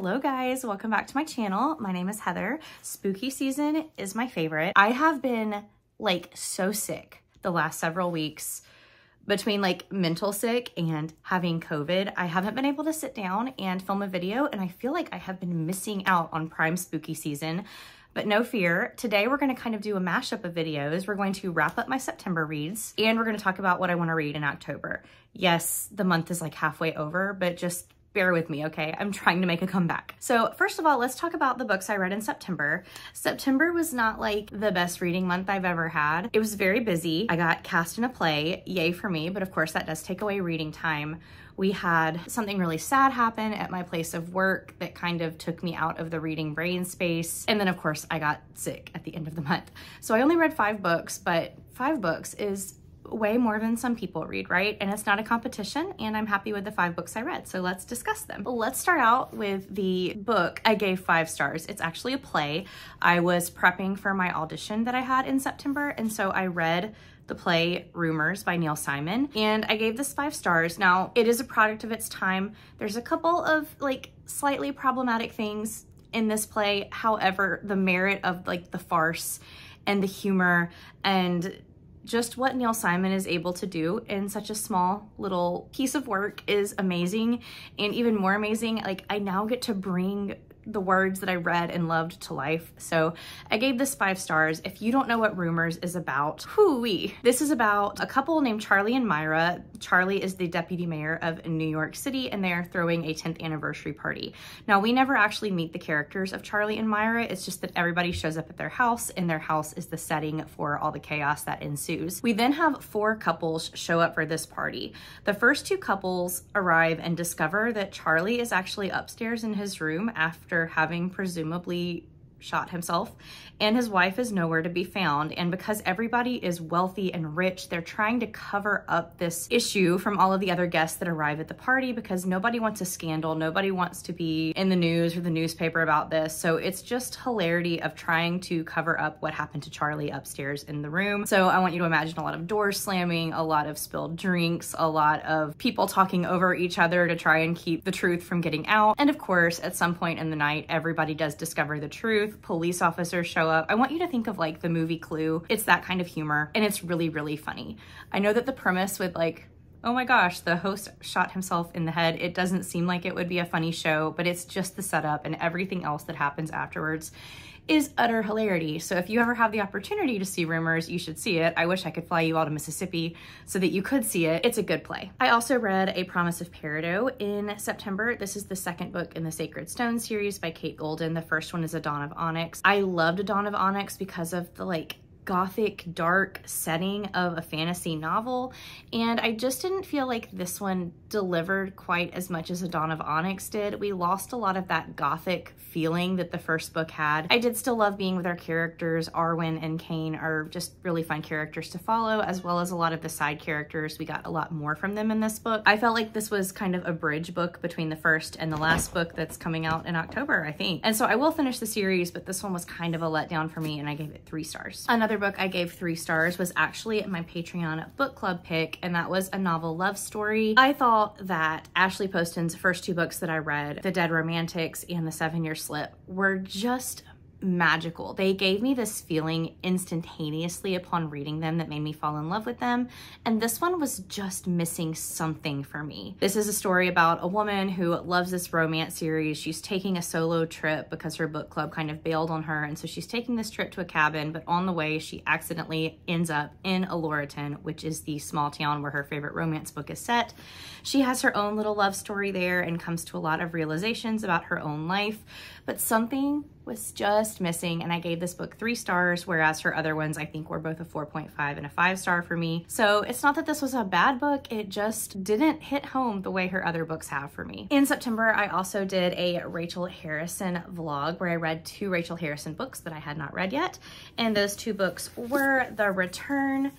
Hello guys, welcome back to my channel. My name is Heather. Spooky season is my favorite. I have been like so sick the last several weeks. Between like mental sick and having COVID, I haven't been able to sit down and film a video, and I feel like I have been missing out on prime spooky season. But no fear, today we're going to kind of do a mashup of videos. We're going to wrap up my September reads, and we're going to talk about what I want to read in October. Yes, the month is like halfway over, but just bear with me, okay? I'm trying to make a comeback. So first of all, let's talk about the books I read in September. September was not like the best reading month I've ever had. It was very busy. I got cast in a play, yay for me, but of course that does take away reading time. We had something really sad happen at my place of work that kind of took me out of the reading brain space. And then of course I got sick at the end of the month. So I only read 5 books, but 5 books is way more than some people read, right? And it's not a competition, and I'm happy with the 5 books I read. So let's discuss them. Let's start out with the book I gave 5 stars. It's actually a play. I was prepping for my audition that I had in September, and so I read the play Rumors by Neil Simon, and I gave this 5 stars. Now, it is a product of its time. There's a couple of like slightly problematic things in this play. However, the merit of like the farce and the humor and just what Neil Simon is able to do in such a small little piece of work is amazing. And even more amazing, like I now get to bring the words that I read and loved to life. So I gave this 5 stars. If you don't know what Rumors is about, hoo-wee. This is about a couple named Charlie and Myra. Charlie is the deputy mayor of New York City, and they are throwing a 10th anniversary party. Now, we never actually meet the characters of Charlie and Myra. It's just that everybody shows up at their house, and their house is the setting for all the chaos that ensues. We then have 4 couples show up for this party. The first 2 couples arrive and discover that Charlie is actually upstairs in his room after having presumably shot himself, and his wife is nowhere to be found. And because everybody is wealthy and rich, they're trying to cover up this issue from all of the other guests that arrive at the party, because nobody wants a scandal. Nobody wants to be in the news or the newspaper about this. So it's just hilarity of trying to cover up what happened to Charlie upstairs in the room. So I want you to imagine a lot of doors slamming, a lot of spilled drinks, a lot of people talking over each other to try and keep the truth from getting out. And of course, at some point in the night, everybody does discover the truth. Police officers show up. I want you to think of like the movie Clue. It's that kind of humor, and it's really, really funny. I know that the premise with like, oh my gosh, the host shot himself in the head, it doesn't seem like it would be a funny show, but it's just the setup, and everything else that happens afterwards is utter hilarity. So if you ever have the opportunity to see Rumors, you should see it. I wish I could fly you all to Mississippi so that you could see it. It's a good play. I also read A Promise of Peridot in September. This is the 2nd book in the Sacred Stone series by Kate Golden. The first one is A Dawn of Onyx. I loved A Dawn of Onyx because of the like gothic dark setting of a fantasy novel, and I just didn't feel like this one delivered quite as much as A Dawn of Onyx did. We lost a lot of that gothic feeling that the first book had. I did still love being with our characters. Arwen and Kane are just really fun characters to follow, as well as a lot of the side characters. We got a lot more from them in this book. I felt like this was kind of a bridge book between the first and the last book that's coming out in October, I think. And so I will finish the series, but this one was kind of a letdown for me, and I gave it 3 stars. Another book I gave 3 stars was actually my Patreon book club pick, and that was A Novel Love Story. I thought that Ashley Poston's first 2 books that I read, The Dead Romantics and The 7-Year Slip, were just magical. They gave me this feeling instantaneously upon reading them that made me fall in love with them, and this one was just missing something for me. This is a story about a woman who loves this romance series. She's taking a solo trip because her book club kind of bailed on her, and so she's taking this trip to a cabin, but on the way she accidentally ends up in Aloriton, which is the small town where her favorite romance book is set. She has her own little love story there and comes to a lot of realizations about her own life, but something was just missing, and I gave this book 3 stars, whereas her other ones I think were both a 4.5 and a 5 star for me. So it's not that this was a bad book, it just didn't hit home the way her other books have for me. In September, I also did a Rachel Harrison vlog where I read 2 Rachel Harrison books that I had not read yet, and those 2 books were The Return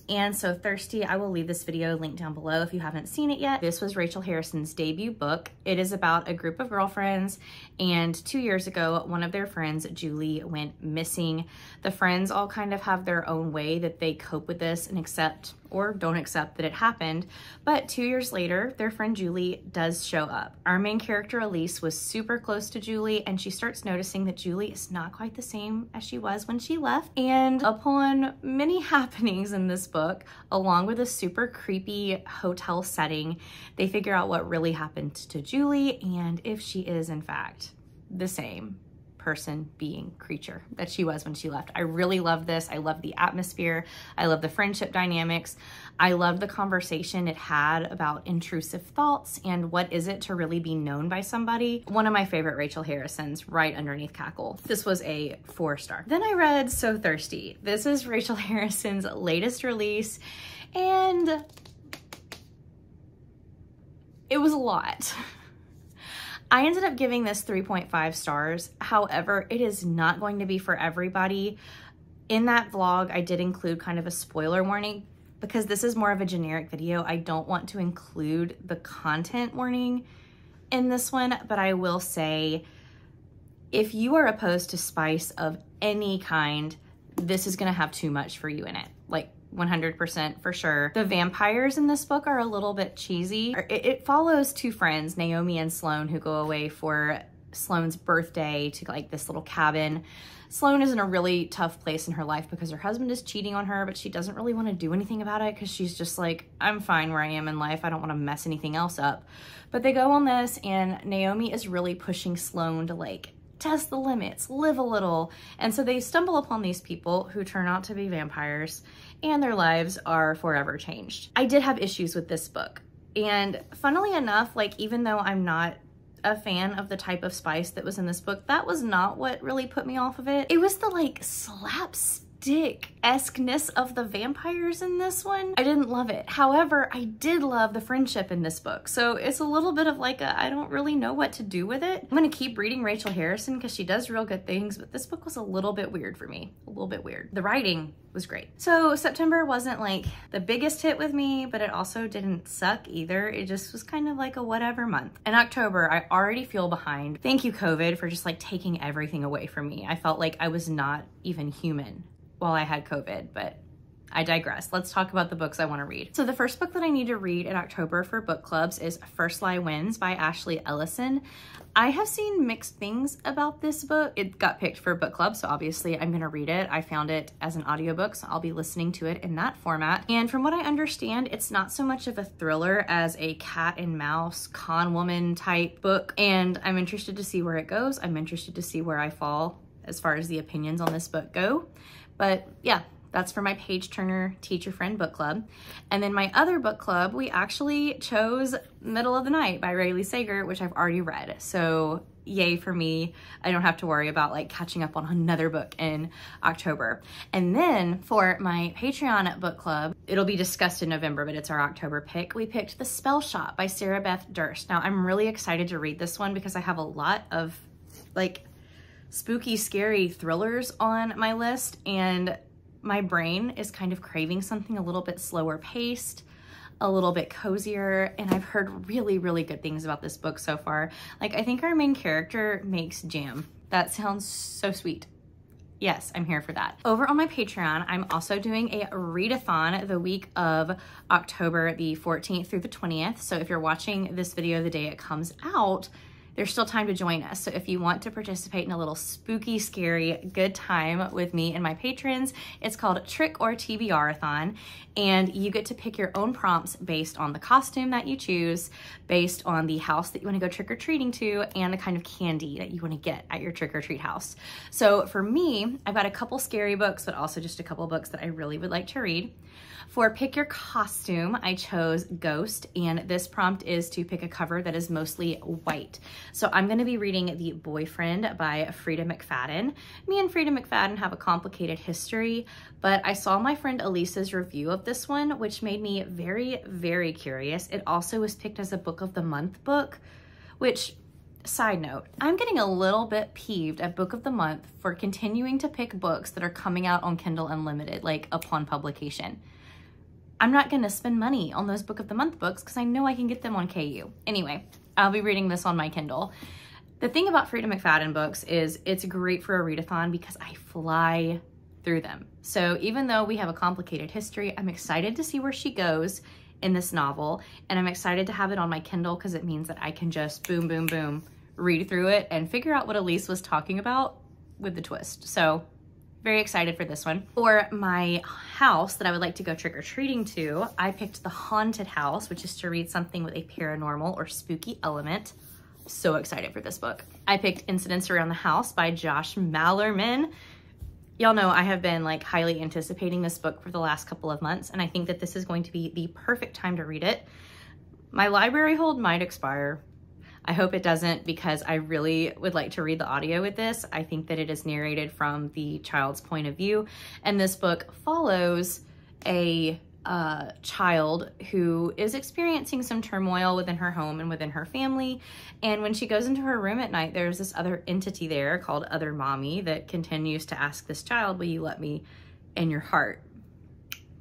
and So Thirsty. I will leave this video linked down below if you haven't seen it yet. This was Rachel Harrison's debut book. It is about a group of girlfriends, and 2 years ago, one of their friends, Julie, went missing. The friends all kind of have their own way that they cope with this and accept or don't accept that it happened. But 2 years later, their friend Julie does show up. Our main character, Elise, was super close to Julie, and she starts noticing that Julie is not quite the same as she was when she left. And upon many happenings in this book, along with a super creepy hotel setting, they figure out what really happened to Julie and if she is in fact the same person, being, creature that she was when she left. I really love this. I love the atmosphere. I love the friendship dynamics. I love the conversation it had about intrusive thoughts and what is it to really be known by somebody. One of my favorite Rachel Harrison's, right underneath Cackle. This was a 4-star. Then I read So Thirsty. This is Rachel Harrison's latest release, and it was a lot. I ended up giving this 3.5 stars. However, it is not going to be for everybody. In that vlog, I did include kind of a spoiler warning because this is more of a generic video. I don't want to include the content warning in this one, but I will say, if you are opposed to spice of any kind, this is gonna have too much for you in it. Like 100% for sure. The vampires in this book are a little bit cheesy. It follows two friends, Naomi and Sloane, who go away for Sloane's birthday to like this little cabin. Sloane is in a really tough place in her life because her husband is cheating on her, but she doesn't really want to do anything about it because she's just like, I'm fine where I am in life. I don't want to mess anything else up. But they go on this, and Naomi is really pushing Sloane to like test the limits, live a little. And so they stumble upon these people who turn out to be vampires, and their lives are forever changed. I did have issues with this book. And funnily enough, like, even though I'm not a fan of the type of spice that was in this book, that was not what really put me off of it. It was the like slapstick-esque-ness of the vampires in this one. I didn't love it. However, I did love the friendship in this book. So it's a little bit of like a, I don't really know what to do with it. I'm gonna keep reading Rachel Harrison because she does real good things, but this book was a little bit weird for me. A little bit weird. The writing was great. So September wasn't like the biggest hit with me, but it also didn't suck either. It just was kind of like a whatever month. In October, I already feel behind. Thank you, COVID, for just like taking everything away from me. I felt like I was not even human while I had COVID, but I digress. Let's talk about the books I want to read. So the first book that I need to read in October for book clubs is First Lie Wins by Ashley Ellison. I have seen mixed things about this book. It got picked for book club, so obviously I'm gonna read it. I found it as an audiobook, so I'll be listening to it in that format. And from what I understand, it's not so much of a thriller as a cat and mouse con woman type book. And I'm interested to see where it goes. I'm interested to see where I fall as far as the opinions on this book go. But yeah, that's for my page turner teacher friend book club. And then my other book club, we actually chose Middle of the Night by Rayleigh Sager, which I've already read. So yay for me. I don't have to worry about like catching up on another book in October. And then for my Patreon book club, it'll be discussed in November, but it's our October pick. We picked The Spell Shop by Sarah Beth Durst. Now I'm really excited to read this one because I have a lot of like spooky, scary thrillers on my list, and my brain is kind of craving something a little bit slower paced, a little bit cozier, and I've heard really, really good things about this book so far. Like, I think our main character makes jam. That sounds so sweet. Yes, I'm here for that. Over on my Patreon, I'm also doing a readathon the week of October the 14th through the 20th. So if you're watching this video the day it comes out, there's still time to join us. So if you want to participate in a little spooky, scary, good time with me and my patrons, it's called Trick or TBR-a-thon. And you get to pick your own prompts based on the costume that you choose, based on the house that you want to go trick-or-treating to, and the kind of candy that you want to get at your trick-or-treat house. So for me, I've got a couple scary books, but also just a couple books that I really would like to read. For Pick Your Costume, I chose Ghost, and this prompt is to pick a cover that is mostly white. So I'm going to be reading The Boyfriend by Frida McFadden. Me and Frida McFadden have a complicated history, but I saw my friend Elisa's review of this one, which made me very, very curious. It also was picked as a Book of the Month book, which, side note, I'm getting a little bit peeved at Book of the Month for continuing to pick books that are coming out on Kindle Unlimited, like upon publication. I'm not gonna spend money on those Book of the Month books because I know I can get them on KU. Anyway, I'll be reading this on my Kindle. The thing about Frida McFadden books is it's great for a readathon because I fly through them. So even though we have a complicated history, I'm excited to see where she goes in this novel, and I'm excited to have it on my Kindle because it means that I can just boom, boom, boom, read through it and figure out what Elise was talking about with the twist. So very excited for this one. For my house that I would like to go trick-or-treating to, I picked The Haunted House, which is to read something with a paranormal or spooky element. So excited for this book. I picked Incidents Around the House by Josh Malerman. Y'all know I have been like highly anticipating this book for the last couple of months, and I think that this is going to be the perfect time to read it. My library hold might expire. I hope it doesn't, because I really would like to read the audio with this. I think that it is narrated from the child's point of view, and this book follows a child who is experiencing some turmoil within her home and within her family. And when she goes into her room at night, there's this other entity there called Other Mommy that continues to ask this child, will you let me in your heart?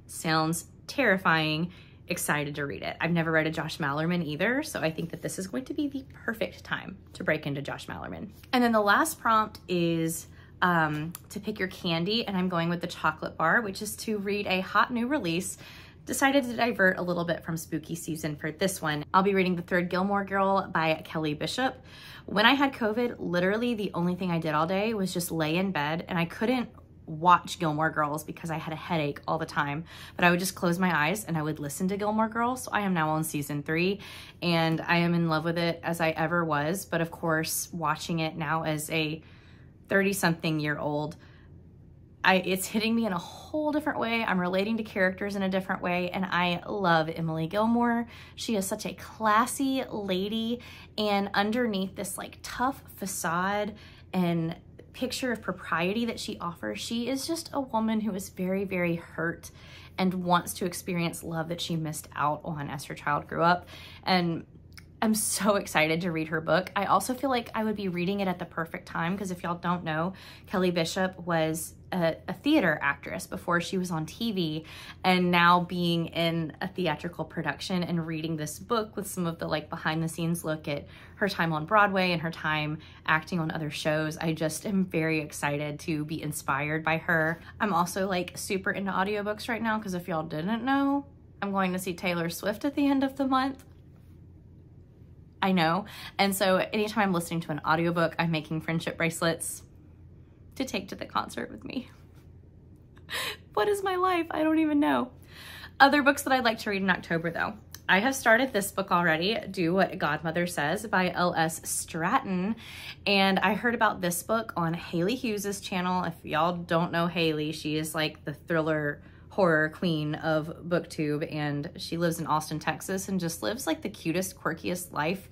Sounds terrifying. Excited to read it. I've never read a Josh Malerman either, so I think that this is going to be the perfect time to break into Josh Malerman. And then the last prompt is to pick your candy, and I'm going with the chocolate bar, which is to read a hot new release. Decided to divert a little bit from spooky season for this one. I'll be reading The Third Gilmore Girl by Kelly Bishop. When I had COVID, literally the only thing I did all day was just lay in bed, and I couldn't watch Gilmore Girls because I had a headache all the time, but I would just close my eyes and I would listen to Gilmore Girls. So I am now on season 3 and I am in love with it as I ever was. But of course, watching it now as a 30-something year old, it's hitting me in a whole different way. I'm relating to characters in a different way, and I love Emily Gilmore. She is such a classy lady, and underneath this like tough facade and picture of propriety that she offers, she is just a woman who is very, very hurt and wants to experience love that she missed out on as her child grew up. And I'm so excited to read her book. I also feel like I would be reading it at the perfect time because if y'all don't know, Kelly Bishop was a theater actress before she was on TV, and now being in a theatrical production and reading this book with some of the like behind the scenes look at her time on Broadway and her time acting on other shows, I just am very excited to be inspired by her. I'm also like super into audiobooks right now because if y'all didn't know, I'm going to see Taylor Swift at the end of the month. I know. And so anytime I'm listening to an audiobook, I'm making friendship bracelets to take to the concert with me. What is my life? I don't even know. Other books that I'd like to read in October though. I have started this book already, Do What Godmother Says by L.S. Stratton. And I heard about this book on Haley Hughes' channel. If y'all don't know Haley, she is like the thriller horror queen of BookTube, and she lives in Austin, Texas, and just lives like the cutest, quirkiest life.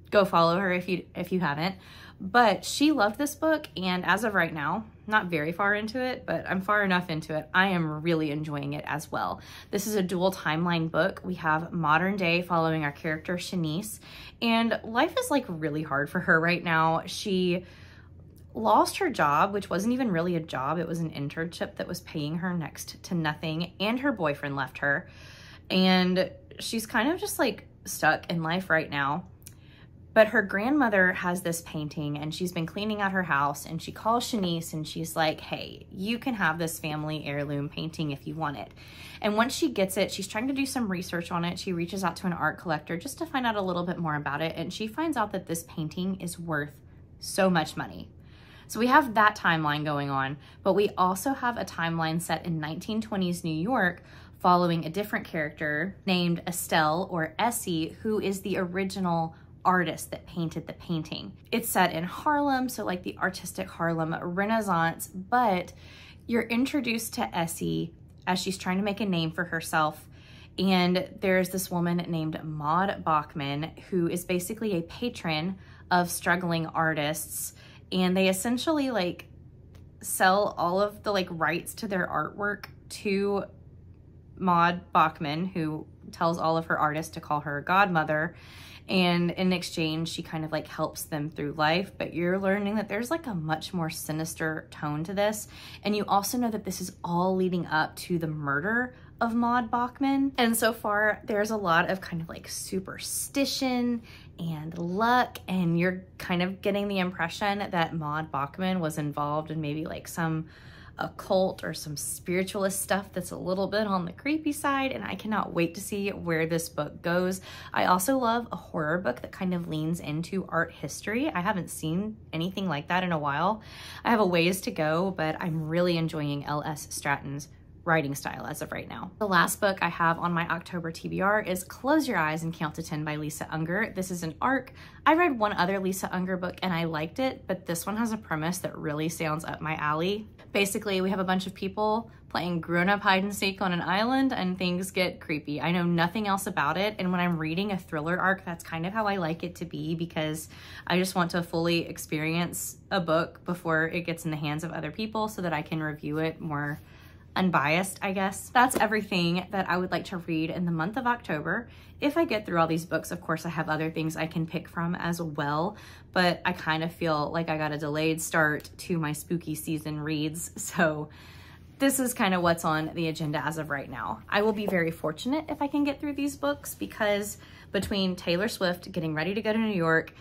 Go follow her if you haven't. But she loved this book, and as of right now, not very far into it, but I'm far enough into it, I am really enjoying it as well. This is a dual timeline book. We have modern day following our character Shanice, and life is like really hard for her right now. She lost her job, which wasn't even really a job. It was an internship that was paying her next to nothing, and her boyfriend left her. And she's kind of just like stuck in life right now. But her grandmother has this painting, and she's been cleaning out her house, and she calls Shanice and she's like, hey, you can have this family heirloom painting if you want it. And once she gets it, she's trying to do some research on it. She reaches out to an art collector just to find out a little bit more about it. And she finds out that this painting is worth so much money. So we have that timeline going on, but we also have a timeline set in 1920s New York following a different character named Estelle, or Essie, who is the original artist that painted the painting. It's set in Harlem, so like the artistic Harlem Renaissance, but you're introduced to Essie as she's trying to make a name for herself. And there's this woman named Maud Bachman, who is basically a patron of struggling artists. And they essentially like sell all of the like rights to their artwork to Maud Bachman, who tells all of her artists to call her godmother. And in exchange, she kind of like helps them through life. But you're learning that there's like a much more sinister tone to this. And you also know that this is all leading up to the murder of Maud Bachman. And so far, there's a lot of kind of like superstition and luck, and you're kind of getting the impression that Maud Bachman was involved in maybe like some occult or some spiritualist stuff that's a little bit on the creepy side, and I cannot wait to see where this book goes. I also love a horror book that kind of leans into art history. I haven't seen anything like that in a while. I have a ways to go, but I'm really enjoying L.S. Stratton's writing style as of right now. The last book I have on my October TBR is Close Your Eyes and Count to 10 by Lisa Unger. This is an ARC. I read one other Lisa Unger book and I liked it, but this one has a premise that really sounds up my alley. Basically, we have a bunch of people playing grown-up hide and seek on an island and things get creepy. I know nothing else about it, and when I'm reading a thriller arc, that's kind of how I like it to be, because I just want to fully experience a book before it gets in the hands of other people so that I can review it more unbiased, I guess. That's everything that I would like to read in the month of October. If I get through all these books, of course, I have other things I can pick from as well, but I kind of feel like I got a delayed start to my spooky season reads, so this is kind of what's on the agenda as of right now. I will be very fortunate if I can get through these books, because between Taylor Swift getting ready to go to New York,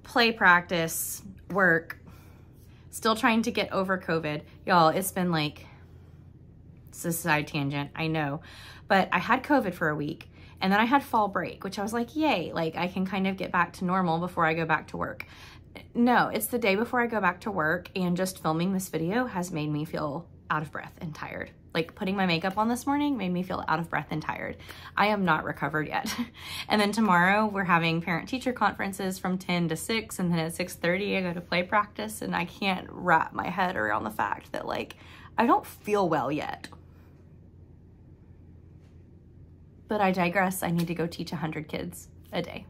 play practice, work, still trying to get over COVID, y'all, it's been like, it's a side tangent, I know, but I had COVID for a week and then I had fall break, which I was like, yay, like I can kind of get back to normal before I go back to work. No, it's the day before I go back to work, and just filming this video has made me feel out of breath and tired. Like putting my makeup on this morning made me feel out of breath and tired. I am not recovered yet. And then tomorrow we're having parent-teacher conferences from 10 to 6, and then at 6:30 I go to play practice, and I can't wrap my head around the fact that like I don't feel well yet. But I digress. I need to go teach 100 kids a day.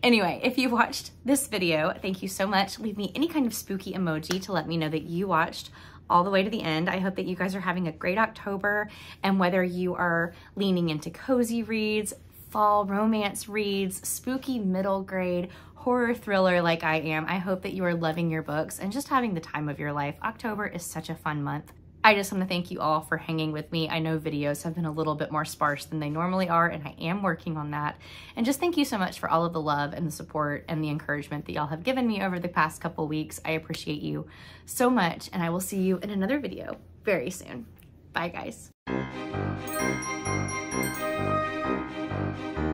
Anyway, if you watched this video, thank you so much. Leave me any kind of spooky emoji to let me know that you watched all the way to the end. I hope that you guys are having a great October, and whether you are leaning into cozy reads, fall romance reads, spooky middle grade, horror thriller like I am, I hope that you are loving your books and just having the time of your life. October is such a fun month. I just want to thank you all for hanging with me. I know videos have been a little bit more sparse than they normally are, and I am working on that. And just thank you so much for all of the love and the support and the encouragement that y'all have given me over the past couple weeks. I appreciate you so much, and I will see you in another video very soon. Bye, guys.